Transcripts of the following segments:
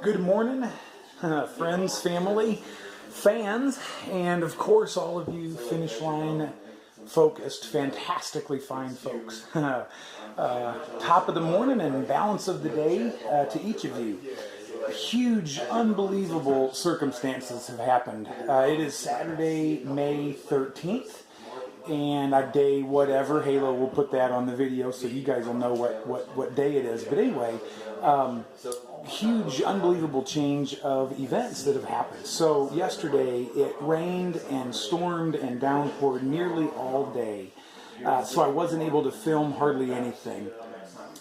Good morning, friends, family, fans, and of course all of you finish line focused, fantastically fine folks. Top of the morning and balance of the day to each of you. Huge, unbelievable circumstances have happened. It is Saturday, May 13th. And a day whatever, Halo will put that on the video so you guys will know what day it is. But anyway, huge, unbelievable change of events that have happened. So yesterday it rained and stormed and downpoured nearly all day. So I wasn't able to film hardly anything.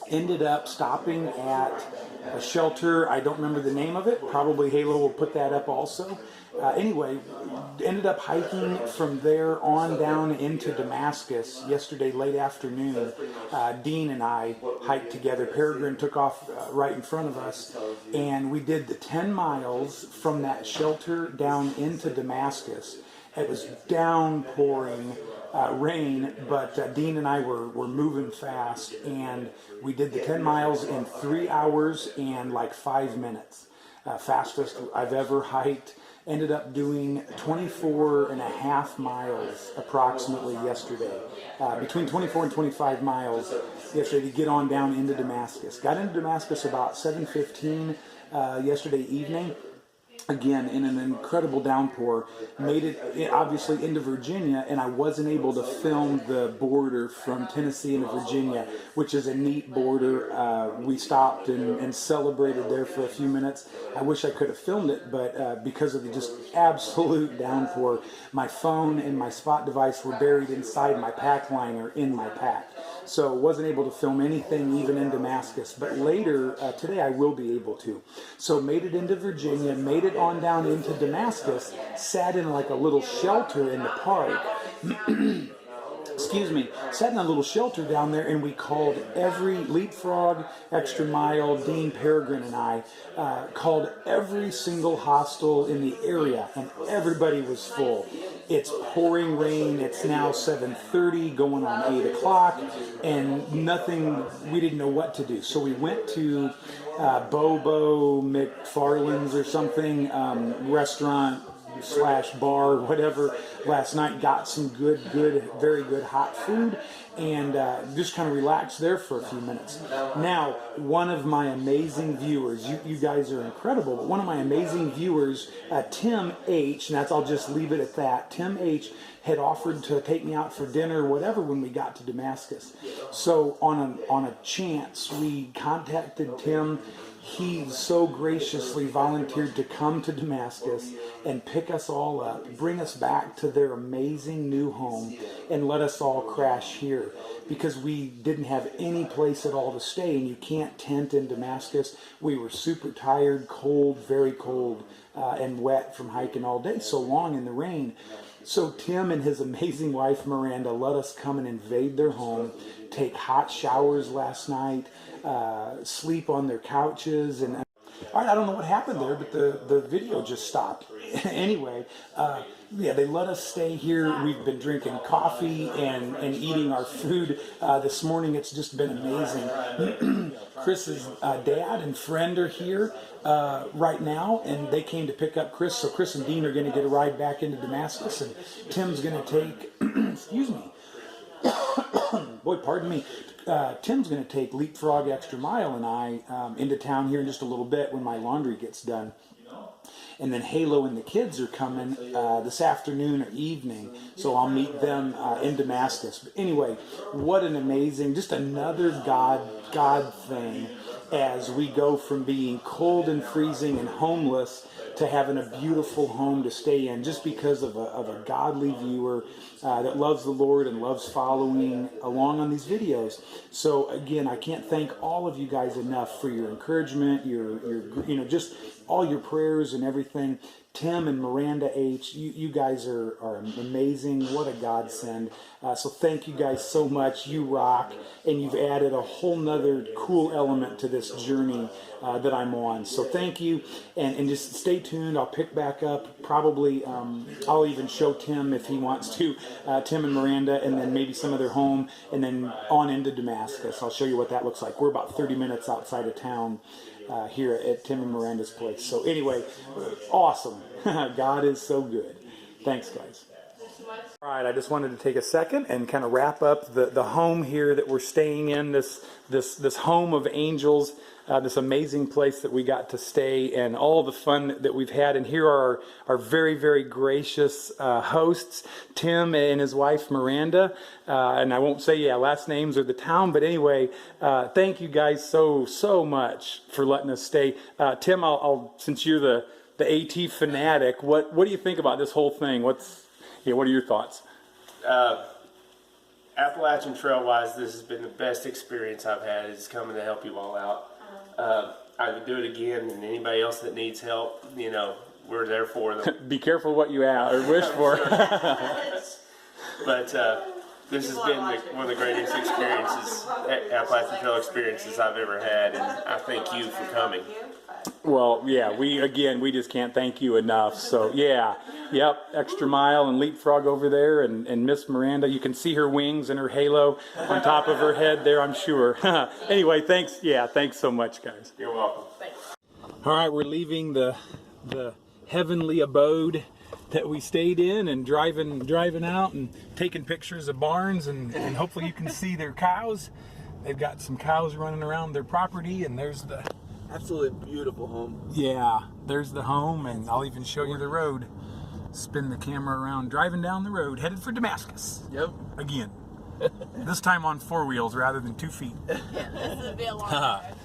Ended up stopping at a shelter. I don't remember the name of it. Probably Halo will put that up also. Anyway, ended up hiking from there on down into Damascus yesterday late afternoon. Dean and I hiked together. Peregrine took off right in front of us, and we did the 10 miles from that shelter down into Damascus. It was downpouring rain, but Dean and I were moving fast, and we did the 10 miles in 3 hours and like 5 minutes. Fastest I've ever hiked. Ended up doing 24 and a half miles approximately yesterday. Between 24 and 25 miles yesterday to get on down into Damascus. Got into Damascus about 7:15 yesterday evening. Again, in an incredible downpour, made it obviously into Virginia, and I wasn't able to film the border from Tennessee into Virginia, which is a neat border. We stopped and celebrated there for a few minutes. I wish I could have filmed it, but because of the just absolute downpour, my phone and my spot device were buried inside my pack liner in my pack. So wasn't able to film anything even in Damascus, but later today I will be able to. So made it into Virginia, made it on down into Damascus, sat in like a little shelter in the park. Excuse me, sat in a little shelter down there, and we called every leapfrog, extra mile, Dean, Peregrine, and I called every single hostel in the area, and everybody was full. It's pouring rain. It's now 7:30, going on 8 o'clock, and nothing, we didn't know what to do. So we went to Bobo McFarland's or something, restaurant / bar, whatever, last night. Got some good, very good hot food, and just kind of relaxed there for a few minutes. Now, one of my amazing viewers, you guys are incredible, but one of my amazing viewers, Tim H., and I'll just leave it at that. Tim H. had offered to take me out for dinner or whatever when we got to Damascus. So on a chance, we contacted Tim. He so graciously volunteered to come to Damascus and pick us all up, bring us back to their amazing new home, and let us all crash here, because we didn't have any place at all to stay, and you can't tent in Damascus. We were super tired, cold, very cold, and wet from hiking all day so long in the rain. So Tim and his amazing wife Miranda let us come and invade their home, take hot showers last night, sleep on their couches, and all right, I don't know what happened there, but the video just stopped. Anyway, yeah, they let us stay here. We've been drinking coffee and eating our food this morning. It's just been amazing. Chris's dad and friend are here right now, and they came to pick up Chris. So Chris and Dean are going to get a ride back into Damascus, and Tim's going to take, excuse me, boy, pardon me. Tim's going to take Leapfrog Extra Mile and I into town here in just a little bit when my laundry gets done. And then Halo and the kids are coming this afternoon or evening, so I'll meet them in Damascus. But anyway, what an amazing, just another God thing as we go from being cold and freezing and homeless to having a beautiful home to stay in, just because of a godly viewer that loves the Lord and loves following along on these videos. So again, I can't thank all of you guys enough for your encouragement, your just all your prayers and everything. Tim and Miranda H., you guys are amazing. What a godsend. So thank you guys so much. You rock, and you've added a whole nother cool element to this journey that I'm on. So thank you, and just stay tuned. I'll pick back up. Probably I'll even show Tim if he wants to, Tim and Miranda, and then maybe some of their home, and then on into Damascus. I'll show you what that looks like. We're about 30 minutes outside of town. here at Tim and Miranda's place. So anyway, awesome. God is so good. Thanks, guys. All right, I just wanted to take a second and kind of wrap up the home here that we're staying in, this home of angels, this amazing place that we got to stay, and all the fun that we've had. And here are our very, very gracious hosts, Tim and his wife Miranda. And I won't say last names or the town, but anyway, thank you guys so much for letting us stay. Tim, I'll since you're the AT fanatic, what do you think about this whole thing? What are your thoughts? Appalachian Trail wise, this has been the best experience I've had. Is coming to help you all out. I would do it again, and anybody else that needs help, we're there for them. Be careful what you wish for. But this has been one of the greatest experiences, Appalachian Trail experiences I've ever had, and I thank you for coming. Well, we just can't thank you enough. So extra mile and leapfrog over there, and Miss Miranda, you can see her wings and her halo on top of her head there, I'm sure. Anyway, thanks. Thanks so much, guys. You're welcome. All right, we're leaving the heavenly abode that we stayed in and driving out and taking pictures of barns, and hopefully you can see their cows. They've got some cows running around their property, and there's the absolutely beautiful home. Yeah, there's the home, and I'll even show you the road. Spin the camera around, driving down the road, headed for Damascus. Yep. Again. This time on 4 wheels rather than 2 feet. Yeah, this will be a long drive.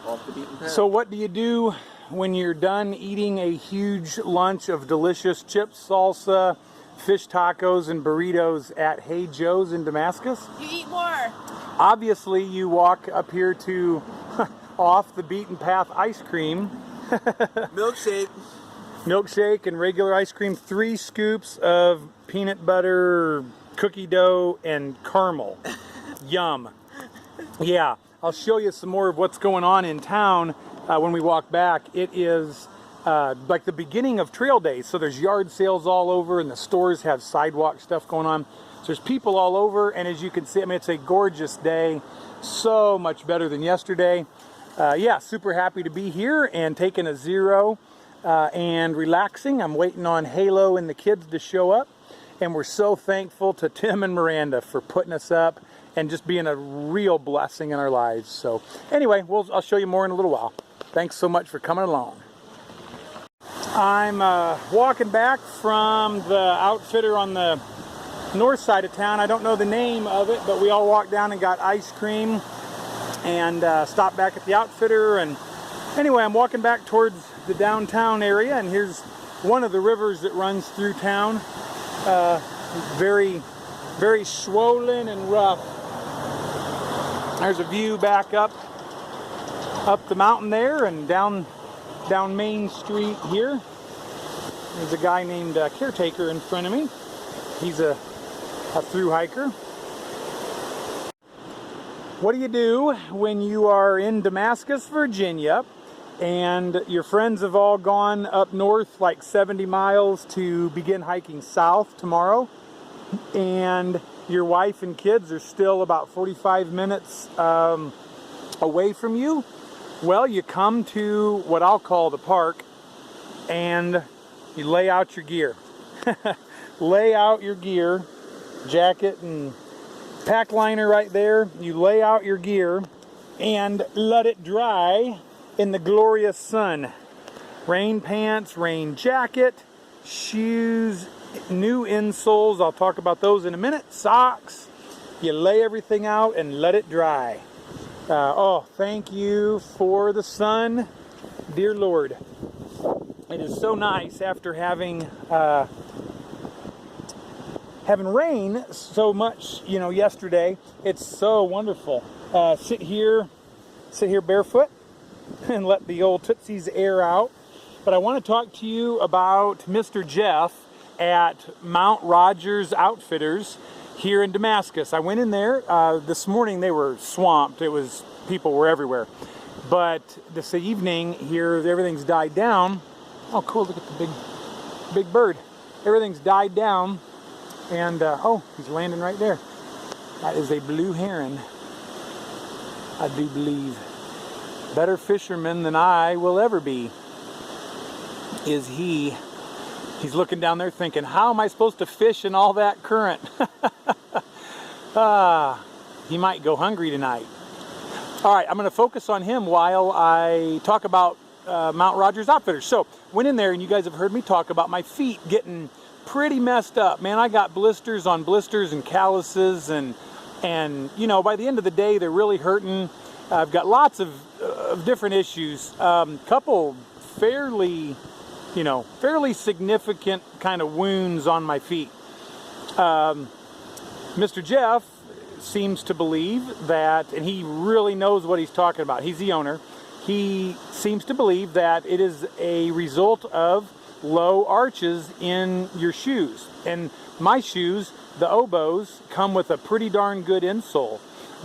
Off the beaten path. So what do you do when you're done eating a huge lunch of delicious chips, salsa, fish tacos, and burritos at Hey Joe's in Damascus? You eat more. Obviously, you walk up here to off the beaten path ice cream. Milkshake and regular ice cream. 3 scoops of peanut butter, cookie dough, and caramel. Yum. Yeah, I'll show you some more of what's going on in town when we walk back. It is like the beginning of trail days. So there's yard sales all over, and the stores have sidewalk stuff going on. So there's people all over, and as you can see, it's a gorgeous day. So much better than yesterday. Super happy to be here and taking a zero and relaxing. I'm waiting on Halo and the kids to show up, and we're so thankful to Tim and Miranda for putting us up and just being a real blessing in our lives. So anyway, I'll show you more in a little while. Thanks so much for coming along. I'm walking back from the outfitter on the north side of town. I don't know the name of it, but we all walked down and got ice cream and stopped back at the outfitter. And anyway, I'm walking back towards the downtown area, and here's one of the rivers that runs through town. Very, very swollen and rough. There's a view back up the mountain there and down Main Street here. There's a guy named Caretaker in front of me. He's a through hiker. What do you do when you are in Damascus, Virginia, and your friends have all gone up north like 70 miles to begin hiking south tomorrow, and your wife and kids are still about 45 minutes away from you? Well, you come to what I'll call the park, and you lay out your gear. Lay out your gear, jacket and pack liner right there. You lay out your gear and let it dry in the glorious sun. Rain pants, rain jacket, shoes, new insoles. I'll talk about those in a minute. Socks. You lay everything out and let it dry. Thank you for the sun, dear Lord. It is so nice after having rain so much, yesterday. It's so wonderful. Sit here barefoot and let the old Tootsie's air out. But I want to talk to you about Mr. Jeff at Mount Rogers Outfitters here in Damascus. I went in there this morning. They were swamped. People were everywhere. But this evening here, everything's died down. Oh, cool! Look at the big bird. Everything's died down, and he's landing right there. That is a blue heron, I do believe. better fisherman than I will ever be, is he's looking down there thinking, how am I supposed to fish in all that current? He might go hungry tonight. All right, I'm going to focus on him while I talk about Mount Rogers Outfitters. So, went in there, and you guys have heard me talk about my feet getting pretty messed up. Man, I got blisters on blisters and calluses, and you know, by the end of the day, they're really hurting. I've got lots of different issues. Couple fairly significant kind of wounds on my feet. Mr. Jeff seems to believe that, and he really knows what he's talking about. He's the owner. He seems to believe that it is a result of low arches in your shoes. And my shoes, the Oboes, come with a pretty darn good insole,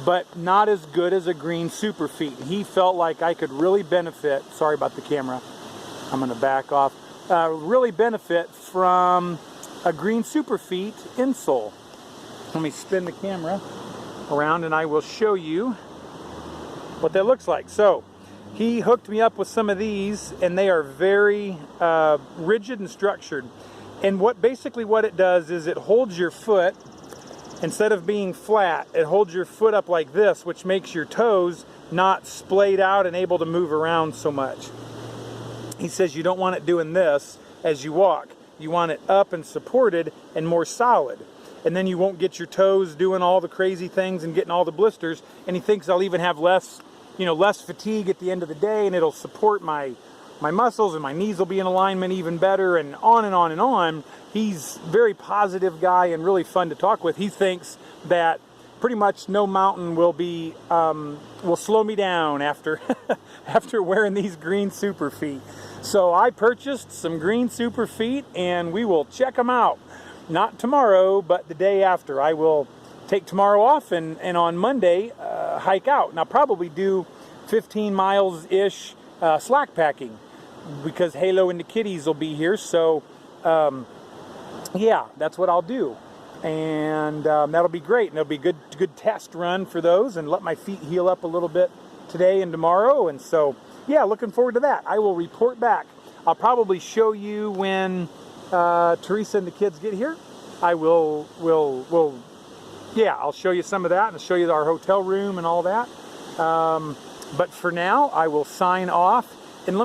but not as good as a green super feet. He felt like I could really benefit, sorry about the camera, I'm going to back off, really benefit from a green super feet insole. Let me spin the camera around and I will show you what that looks like. So he hooked me up with some of these, and they are very rigid and structured. And basically what it does is it holds your foot, instead of being flat, it holds your foot up like this, which makes your toes not splayed out and able to move around so much. He says you don't want it doing this as you walk. You want it up and supported and more solid. And then you won't get your toes doing all the crazy things and getting all the blisters. And he thinks I'll even have less fatigue at the end of the day, and it'll support my muscles, and my knees will be in alignment even better, and on and on and on. He's a very positive guy and really fun to talk with. He thinks that pretty much no mountain will slow me down after after wearing these green super feet. So I purchased some green super feet, and we will check them out. Not tomorrow, but the day after. I will take tomorrow off and on Monday hike out. And I'll probably do 15 miles-ish slack packing because Halo and the kitties will be here. So, yeah, that's what I'll do. And that'll be great. And it'll be a good test run for those and let my feet heal up a little bit today and tomorrow. And so, yeah, looking forward to that. I will report back. I'll probably show you when Teresa and the kids get here. I will I'll show you some of that and show you our hotel room and all that. But for now, I will sign off. And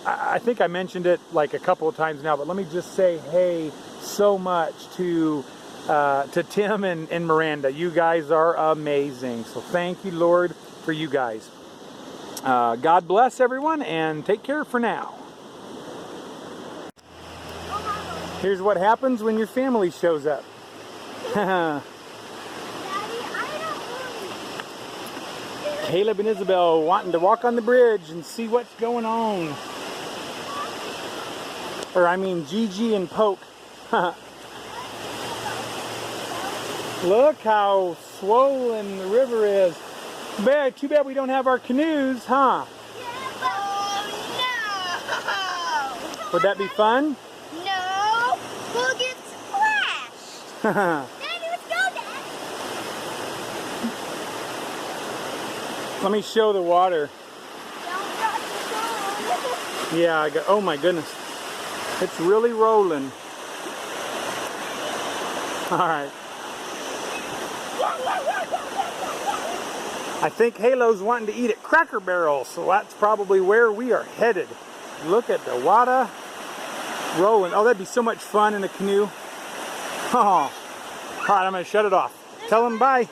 I think I mentioned it like a couple of times now, but let me just say, hey, so much to Tim and Miranda. You guys are amazing. So thank you, Lord, for you guys. God bless everyone, and take care for now. Here's what happens when your family shows up. Caleb and Isabel wanting to walk on the bridge and see what's going on. Or I mean Gigi and Poke. Look how swollen the river is. Too bad we don't have our canoes, huh? Oh no! Would that be fun? No! We'll get splashed! Daddy, let's go, Dad! Let me show the water. Don't drop the phone! Yeah, oh my goodness. It's really rolling. Alright. I think Halo's wanting to eat at Cracker Barrel, so that's probably where we are headed. Look at the water rolling. Oh, that'd be so much fun in a canoe. Oh. Alright, I'm going to shut it off. Tell them bye.